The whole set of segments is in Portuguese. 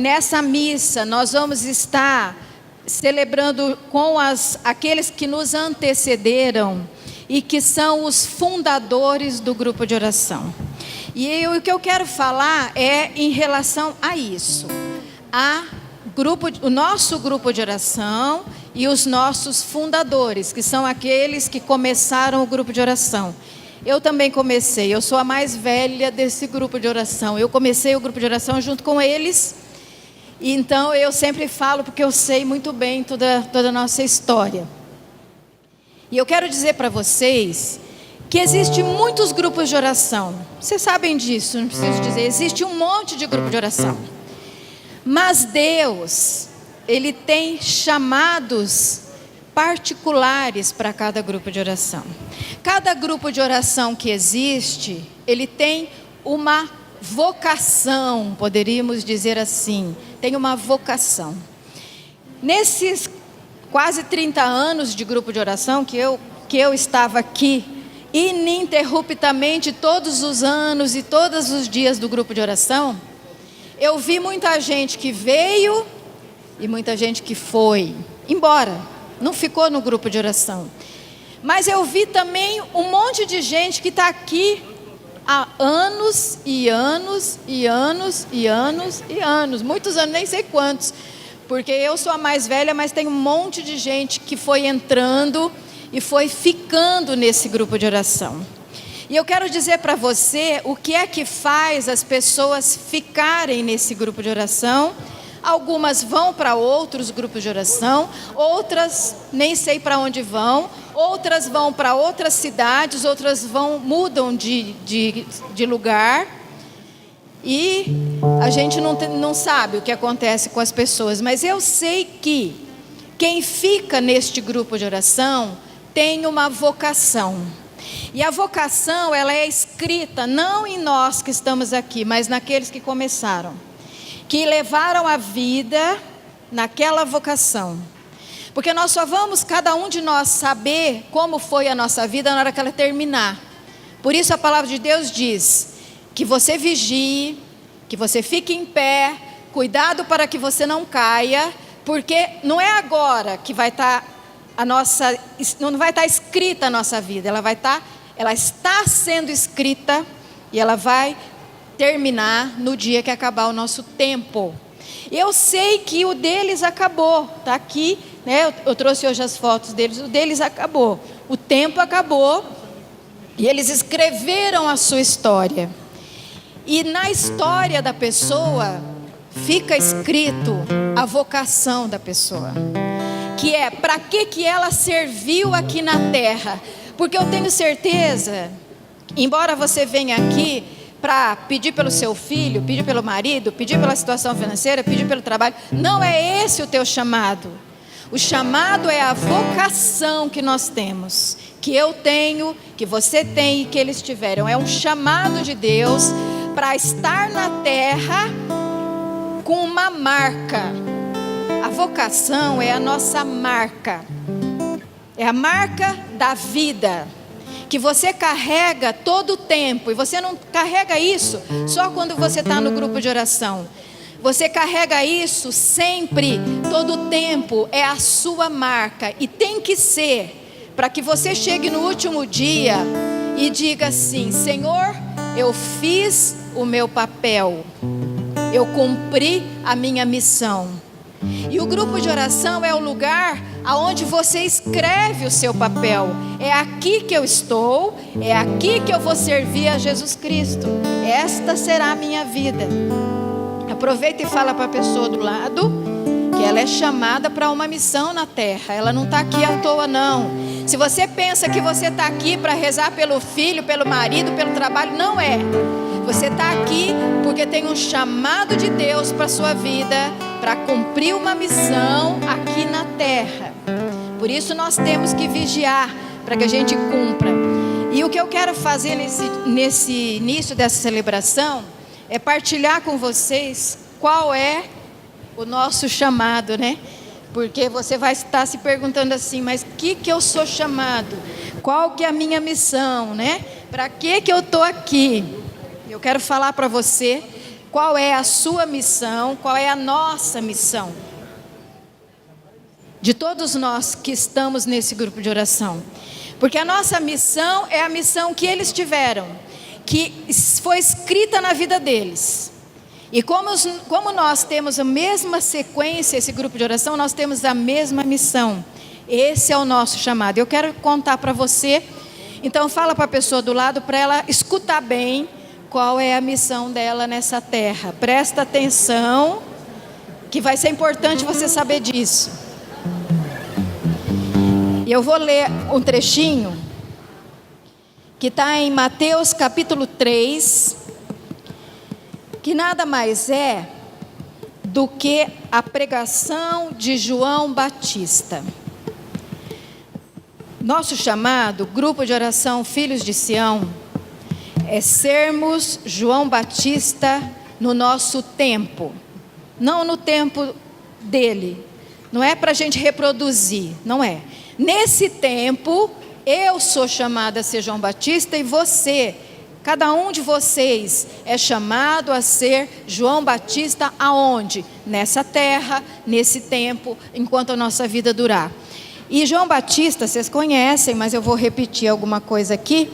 nessa missa nós vamos estar celebrando com aqueles que nos antecederam e que são os fundadores do grupo de oração. E o que eu quero falar é em relação a isso, o nosso grupo de oração e os nossos fundadores, que são aqueles que começaram o grupo de oração. Eu também comecei, eu sou a mais velha desse grupo de oração. Eu comecei o grupo de oração junto com eles, então eu sempre falo porque eu sei muito bem toda a nossa história. E eu quero dizer para vocês que existem muitos grupos de oração. Vocês sabem disso, não preciso dizer. Existe um monte de grupo de oração. Mas Deus, Ele tem chamados particulares para cada grupo de oração. Cada grupo de oração que existe, ele tem uma vocação, poderíamos dizer assim. Tem uma vocação. Nesses quase 30 anos de grupo de oração que eu estava aqui, ininterruptamente todos os anos e todos os dias do grupo de oração, eu vi muita gente que veio e muita gente que foi embora, não ficou no grupo de oração. Mas eu vi também um monte de gente que está aqui há anos e anos e anos e anos e anos, muitos anos, nem sei quantos, porque eu sou a mais velha, mas tem um monte de gente que foi entrando e foi ficando nesse grupo de oração. E eu quero dizer para você o que é que faz as pessoas ficarem nesse grupo de oração. Algumas vão para outros grupos de oração, outras nem sei para onde vão, outras vão para outras cidades, outras mudam de lugar. E a gente não sabe o que acontece com as pessoas, mas eu sei que quem fica neste grupo de oração tem uma vocação. E a vocação, ela é escrita não em nós que estamos aqui, mas naqueles que começaram, que levaram a vida naquela vocação. Porque nós só vamos, cada um de nós, saber como foi a nossa vida na hora que ela terminar. Por isso a palavra de Deus diz que você vigie, que você fique em pé, cuidado para que você não caia, porque não é agora que vai estar não vai estar escrita a nossa vida, ela está sendo escrita e ela vai terminar no dia que acabar o nosso tempo. Eu sei que o deles acabou, está aqui, né? Eu trouxe hoje as fotos deles, o deles acabou, o tempo acabou e eles escreveram a sua história. E na história da pessoa fica escrito a vocação da pessoa, que é para que ela serviu aqui na terra. Porque eu tenho certeza, embora você venha aqui para pedir pelo seu filho, pedir pelo marido, pedir pela situação financeira, pedir pelo trabalho, não é esse o teu chamado. O chamado é a vocação que nós temos, que eu tenho, que você tem e que eles tiveram. É um chamado de Deus para estar na terra com uma marca. A vocação é a nossa marca, é a marca da vida, que você carrega todo o tempo, e você não carrega isso só quando você está no grupo de oração, você carrega isso sempre, todo o tempo, é a sua marca, e tem que ser, para que você chegue no último dia e diga assim: Senhor, eu fiz o meu papel, eu cumpri a minha missão. E o grupo de oração é o lugar aonde você escreve o seu papel. É aqui que eu estou, é aqui que eu vou servir a Jesus Cristo. Esta será a minha vida. Aproveita e fala para a pessoa do lado que ela é chamada para uma missão na terra. Ela não está aqui à toa, não. Se você pensa que você está aqui para rezar pelo filho, pelo marido, pelo trabalho, não é. Você está aqui porque tem um chamado de Deus para a sua vida, para cumprir uma missão aqui na terra. Por isso nós temos que vigiar para que a gente cumpra. E o que eu quero fazer nesse início dessa celebração é partilhar com vocês qual é o nosso chamado, né? Porque você vai estar se perguntando assim: mas que eu sou chamado? Qual que é a minha missão, né? Para que eu estou aqui? Eu quero falar para você qual é a sua missão, qual é a nossa missão. De todos nós que estamos nesse grupo de oração. Porque a nossa missão é a missão que eles tiveram, que foi escrita na vida deles. E como nós temos a mesma sequência, esse grupo de oração, nós temos a mesma missão. Esse é o nosso chamado. Eu quero contar para você, então fala para a pessoa do lado, para ela escutar bem qual é a missão dela nessa terra. Presta atenção, que vai ser importante você saber disso. Eu vou ler um trechinho que está em Mateus capítulo 3, que nada mais é do que a pregação de João Batista. Nosso chamado, grupo de oração Filhos de Sião, é sermos João Batista no nosso tempo, não no tempo dele, não é para a gente reproduzir, não é. Nesse tempo, eu sou chamada a ser João Batista e você, cada um de vocês é chamado a ser João Batista aonde? Nessa terra, nesse tempo, enquanto a nossa vida durar. E João Batista, vocês conhecem, mas eu vou repetir alguma coisa aqui.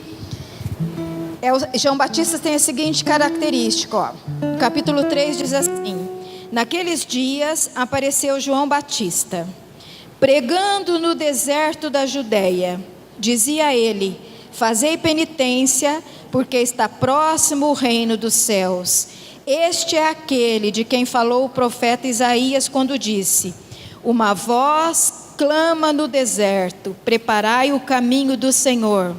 João Batista tem a seguinte característica, ó. Capítulo 3 diz assim: naqueles dias apareceu João Batista, pregando no deserto da Judéia. Dizia ele: fazei penitência, porque está próximo o reino dos céus. Este é aquele de quem falou o profeta Isaías quando disse: uma voz clama no deserto, preparai o caminho do Senhor,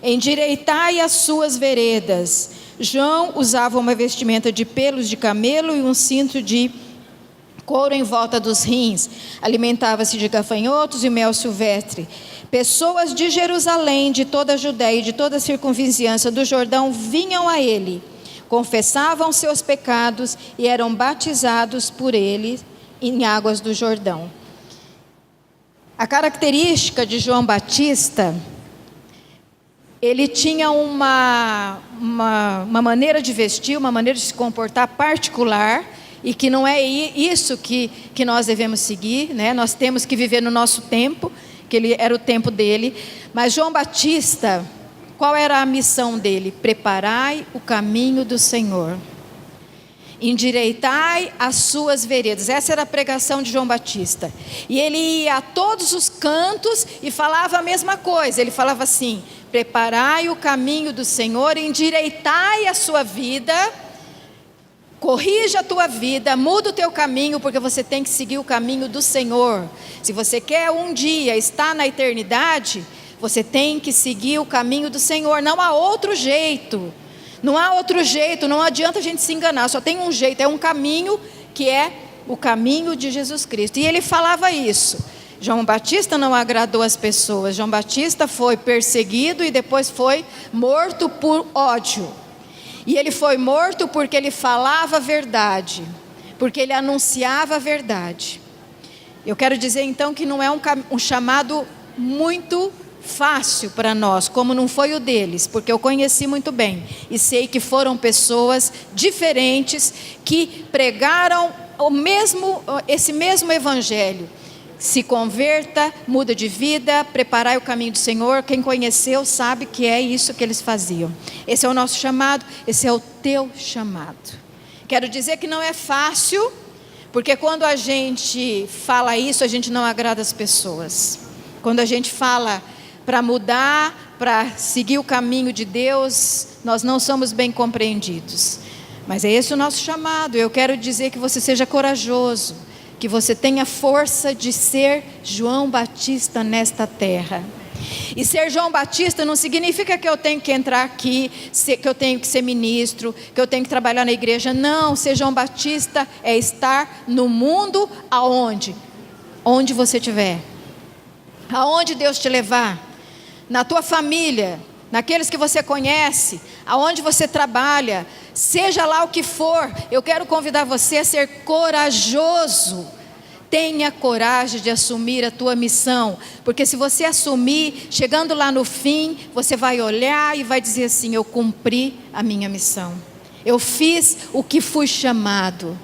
endireitai as suas veredas. João usava uma vestimenta de pelos de camelo e um cinto de couro em volta dos rins, alimentava-se de gafanhotos e mel silvestre. Pessoas de Jerusalém, de toda a Judéia e de toda a circunvizinhança do Jordão vinham a ele, confessavam seus pecados e eram batizados por ele em águas do Jordão. A característica de João Batista, ele tinha uma maneira de vestir, uma maneira de se comportar particular, e que não é isso que nós devemos seguir, né? Nós temos que viver no nosso tempo, que ele era o tempo dele. Mas João Batista, qual era a missão dele? Preparai o caminho do Senhor, endireitai as suas veredas. Essa era a pregação de João Batista. E ele ia a todos os cantos e falava a mesma coisa. Ele falava assim: preparai o caminho do Senhor, endireitai a sua vida, corrija a tua vida, muda o teu caminho, porque você tem que seguir o caminho do Senhor. Se você quer um dia estar na eternidade, você tem que seguir o caminho do Senhor. Não há outro jeito. Não há outro jeito, não adianta a gente se enganar, só tem um jeito, é um caminho que é o caminho de Jesus Cristo. E ele falava isso. João Batista não agradou as pessoas. João Batista foi perseguido e depois foi morto por ódio. E ele foi morto porque ele falava a verdade, porque ele anunciava a verdade. Eu quero dizer então que não é um chamado muito fácil para nós, como não foi o deles, porque eu conheci muito bem e sei que foram pessoas diferentes que pregaram esse mesmo evangelho. Se converta, muda de vida, preparai o caminho do Senhor. Quem conheceu sabe que é isso que eles faziam. Esse é o nosso chamado, esse é o teu chamado. Quero dizer que não é fácil, porque quando a gente fala isso, a gente não agrada as pessoas. Quando a gente fala para mudar, para seguir o caminho de Deus, nós não somos bem compreendidos. Mas é esse o nosso chamado. Eu quero dizer que você seja corajoso, que você tenha força de ser João Batista nesta terra. E ser João Batista não significa que eu tenho que entrar aqui, que eu tenho que ser ministro, que eu tenho que trabalhar na igreja. Não, ser João Batista é estar no mundo aonde? Onde você estiver. Aonde Deus te levar. Na tua família, naqueles que você conhece, aonde você trabalha, seja lá o que for. Eu quero convidar você a ser corajoso. Tenha coragem de assumir a tua missão, porque se você assumir, chegando lá no fim, você vai olhar e vai dizer assim: eu cumpri a minha missão, Eu fiz o que fui chamado.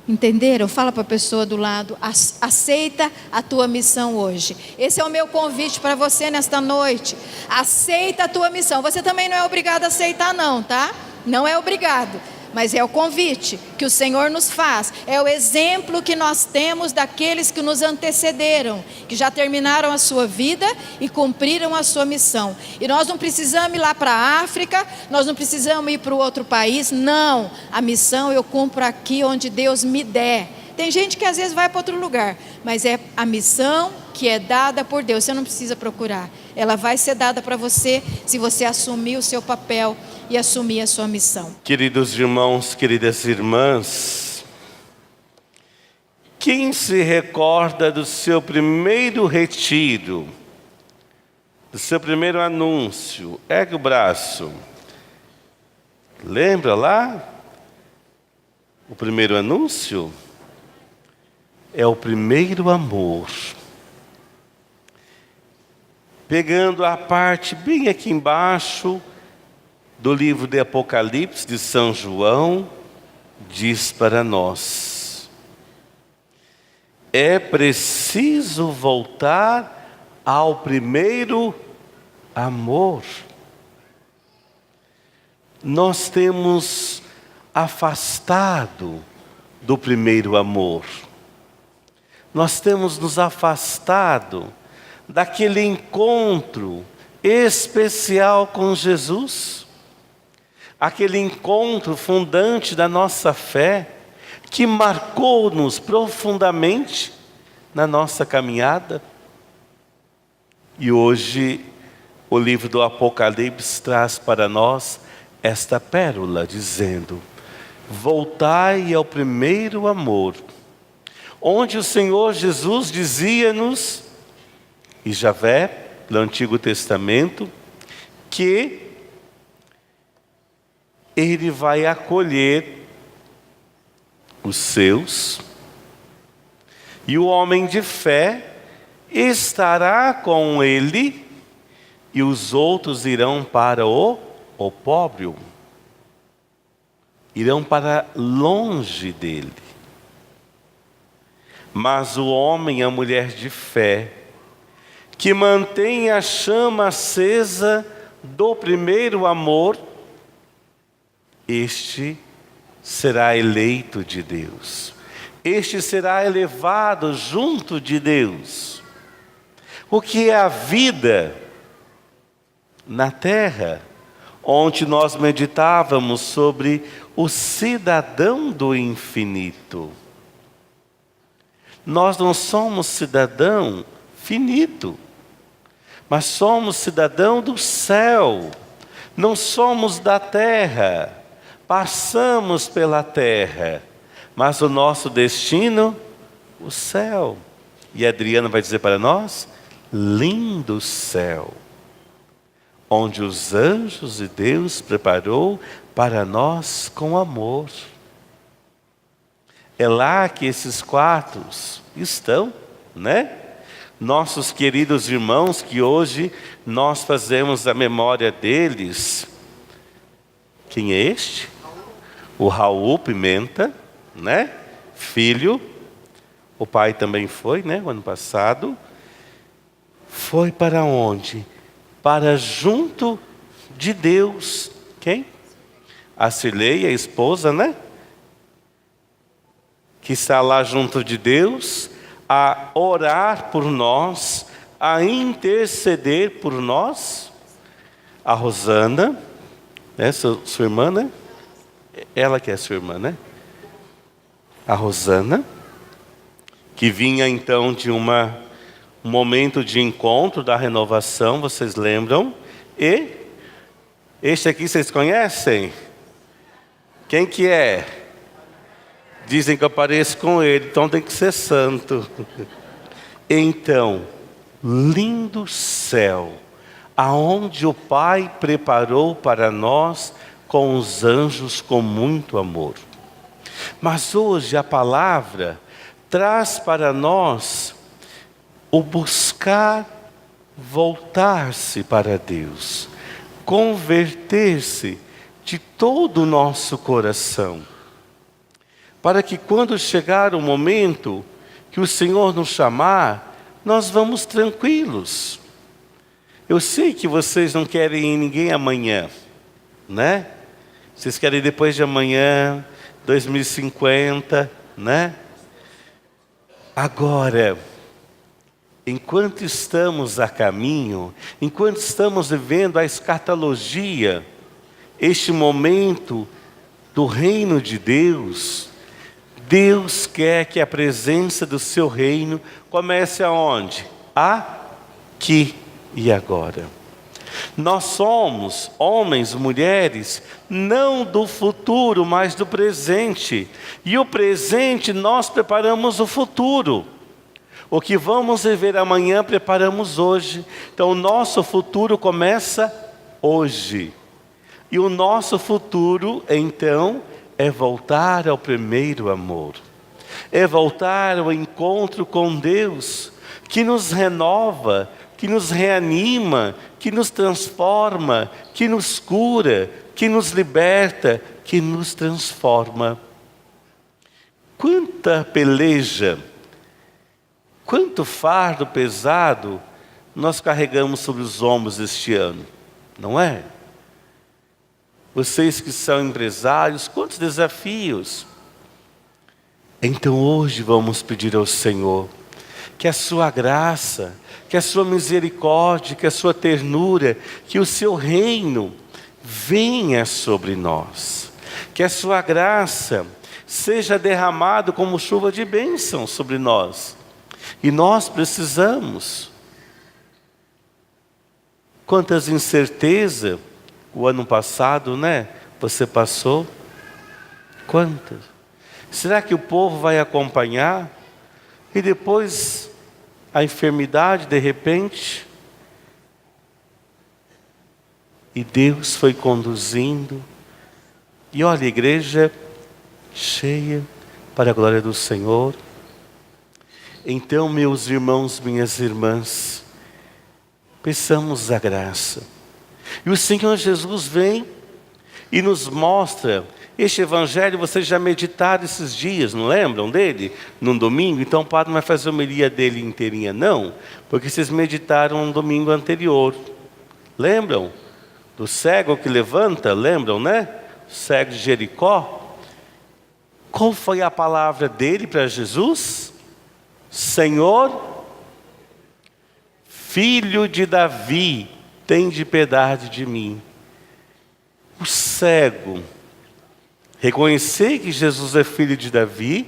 Entenderam? Fala para a pessoa do lado, aceita a tua missão hoje. Esse é o meu convite para você nesta noite. Aceita a tua missão. Você também não é obrigado a aceitar não, tá? Não é obrigado, mas é o convite que o Senhor nos faz. É o exemplo que nós temos daqueles que nos antecederam, que já terminaram a sua vida e cumpriram a sua missão. E nós não precisamos ir lá para a África, nós não precisamos ir para o outro país, não. A missão eu cumpro aqui onde Deus me der. Tem gente que às vezes vai para outro lugar, mas é a missão que é dada por Deus. Você não precisa procurar, ela vai ser dada para você se você assumir o seu papel e assumir a sua missão. Queridos irmãos, queridas irmãs, quem se recorda do seu primeiro retiro, do seu primeiro anúncio? Ergue o braço. Lembra lá? O primeiro anúncio é o primeiro amor. Pegando a parte bem aqui embaixo do livro de Apocalipse de São João, diz para nós: é preciso voltar ao primeiro amor. Nós temos afastado do primeiro amor. Nós temos nos afastado daquele encontro especial com Jesus. Aquele encontro fundante da nossa fé, que marcou-nos profundamente na nossa caminhada. E hoje o livro do Apocalipse traz para nós esta pérola, dizendo: voltai ao primeiro amor, onde o Senhor Jesus dizia-nos, e Javé, no Antigo Testamento, que Ele vai acolher os seus, e o homem de fé estará com Ele, e os outros irão para o opróbrio, irão para longe dele. Mas o homem e a mulher de fé, que mantém a chama acesa do primeiro amor, este será eleito de Deus. Este será elevado junto de Deus. O que é a vida na terra, onde nós meditávamos sobre o cidadão do infinito. Nós não somos cidadão finito, mas somos cidadão do céu. Não somos da terra. Passamos pela terra, mas o nosso destino, o céu. E a Adriana vai dizer para nós: lindo céu, onde os anjos de Deus preparou para nós com amor. É lá que esses quartos estão, né? Nossos queridos irmãos, que hoje nós fazemos a memória deles. Quem é este? O Raul Pimenta, né? Filho. O pai também foi, né? O ano passado. Foi para onde? Para junto de Deus. Quem? A Cirlei, a esposa, né? Que está lá junto de Deus, a orar por nós, a interceder por nós. A Rosana, né? Sua irmã, né? Ela que é sua irmã, né? A Rosana, que vinha então de um momento de encontro da renovação, vocês lembram? E este aqui vocês conhecem? Quem que é? Dizem que eu pareço com ele, então tem que ser santo. Então, lindo céu, aonde o Pai preparou para nós com os anjos com muito amor. Mas hoje a palavra traz para nós o buscar voltar-se para Deus, converter-se de todo o nosso coração, para que quando chegar o momento que o Senhor nos chamar, nós vamos tranquilos. Eu sei que vocês não querem ir ninguém amanhã, né? Vocês querem depois de amanhã, 2050, né? Agora, enquanto estamos a caminho, enquanto estamos vivendo a escatologia, este momento do reino de Deus, Deus quer que a presença do seu reino comece aonde? Aqui e agora. Nós somos homens, mulheres, não do futuro, mas do presente. E o presente nós preparamos o futuro. O que vamos viver amanhã, preparamos hoje. Então o nosso futuro começa hoje. E o nosso futuro, então, é voltar ao primeiro amor. É voltar ao encontro com Deus, que nos renova, que nos reanima, que nos transforma, que nos cura, que nos liberta, que nos transforma. Quanta peleja, quanto fardo pesado nós carregamos sobre os ombros este ano, não é? Vocês que são empresários, quantos desafios. Então hoje vamos pedir ao Senhor que a sua graça, que a sua misericórdia, que a sua ternura, que o seu reino venha sobre nós. Que a sua graça seja derramada como chuva de bênção sobre nós. E nós precisamos. Quantas incertezas o ano passado, né? Você passou? Quantas? Será que o povo vai acompanhar? E depois a enfermidade de repente? E Deus foi conduzindo. E olha, a igreja cheia para a glória do Senhor. Então, meus irmãos, minhas irmãs, peçamos a graça. E o Senhor Jesus vem e nos mostra. Este evangelho vocês já meditaram esses dias, não lembram dele? Num domingo, então o padre não vai fazer a homilia dele inteirinha, não. Porque vocês meditaram no domingo anterior. Lembram? Do cego que levanta, lembram, né? O cego de Jericó. Qual foi a palavra dele para Jesus? Senhor, filho de Davi, tende piedade de mim. O cego reconhecer que Jesus é filho de Davi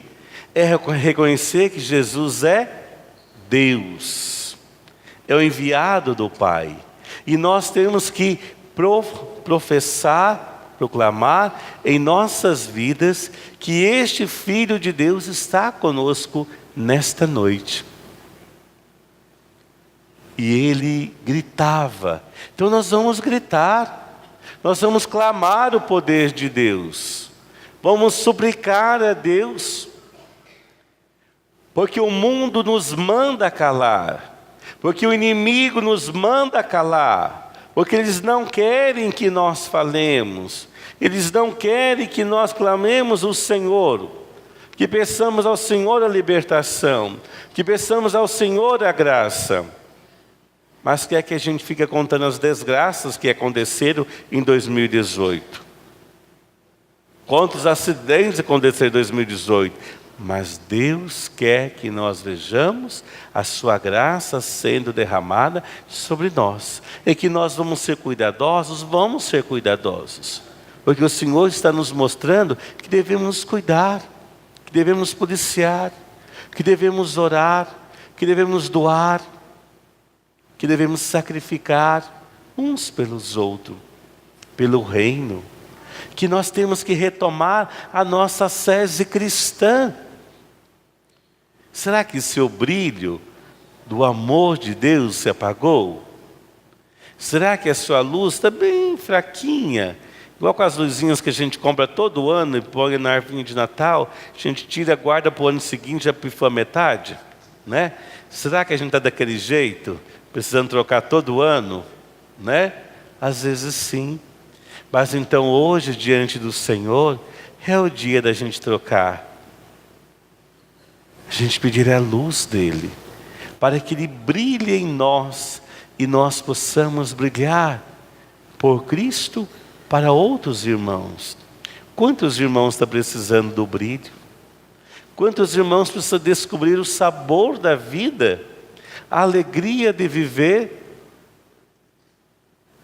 é reconhecer que Jesus é Deus, é o enviado do Pai. E nós temos que professar, proclamar em nossas vidas que este Filho de Deus está conosco nesta noite. E ele gritava. Então nós vamos gritar, nós vamos clamar o poder de Deus, vamos suplicar a Deus, porque o mundo nos manda calar, porque o inimigo nos manda calar, porque eles não querem que nós falemos, eles não querem que nós clamemos o Senhor, que peçamos ao Senhor a libertação, que peçamos ao Senhor a graça. Mas quer que a gente fique contando as desgraças que aconteceram em 2018. Quantos acidentes aconteceram em 2018? Mas Deus quer que nós vejamos a sua graça sendo derramada sobre nós. E que nós vamos ser cuidadosos, Porque o Senhor está nos mostrando que devemos cuidar, que devemos policiar, que devemos orar, que devemos doar, que devemos sacrificar uns pelos outros, pelo reino, que nós temos que retomar a nossa sese cristã. Será que seu brilho do amor de Deus se apagou? Será que a sua luz está bem fraquinha? Igual com as luzinhas que a gente compra todo ano e põe na árvore de Natal, a gente tira, guarda para o ano seguinte, já pifou a metade, né? Será que a gente está daquele jeito? Precisando trocar todo ano, né? Às vezes sim. Mas então hoje, diante do Senhor, é o dia da gente trocar. A gente pedir a luz dele, para que ele brilhe em nós e nós possamos brilhar por Cristo para outros irmãos. Quantos irmãos estão precisando do brilho? Quantos irmãos precisam descobrir o sabor da vida, a alegria de viver?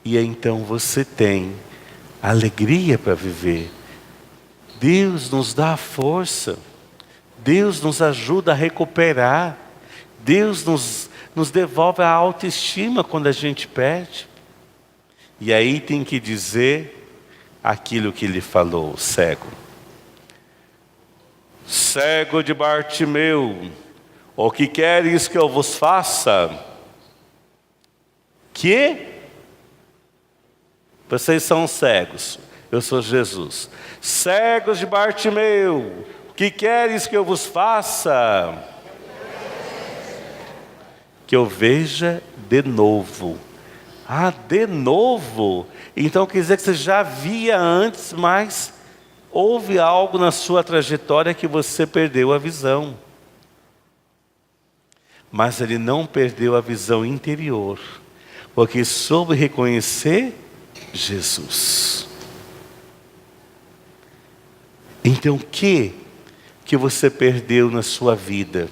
E então você tem a alegria para viver. Deus nos dá a força. Deus nos ajuda a recuperar. Deus nos devolve a autoestima quando a gente perde. E aí tem que dizer aquilo que ele falou, cego. Cego de Bartimeu, o que queres que eu vos faça? Que? Vocês são cegos, eu sou Jesus. Cegos de Bartimeu, o que queres que eu vos faça? Que eu veja de novo. Ah, de novo? Então quer dizer que você já via antes, mas houve algo na sua trajetória que você perdeu a visão. Mas ele não perdeu a visão interior, porque soube reconhecer Jesus. Então o que você perdeu na sua vida?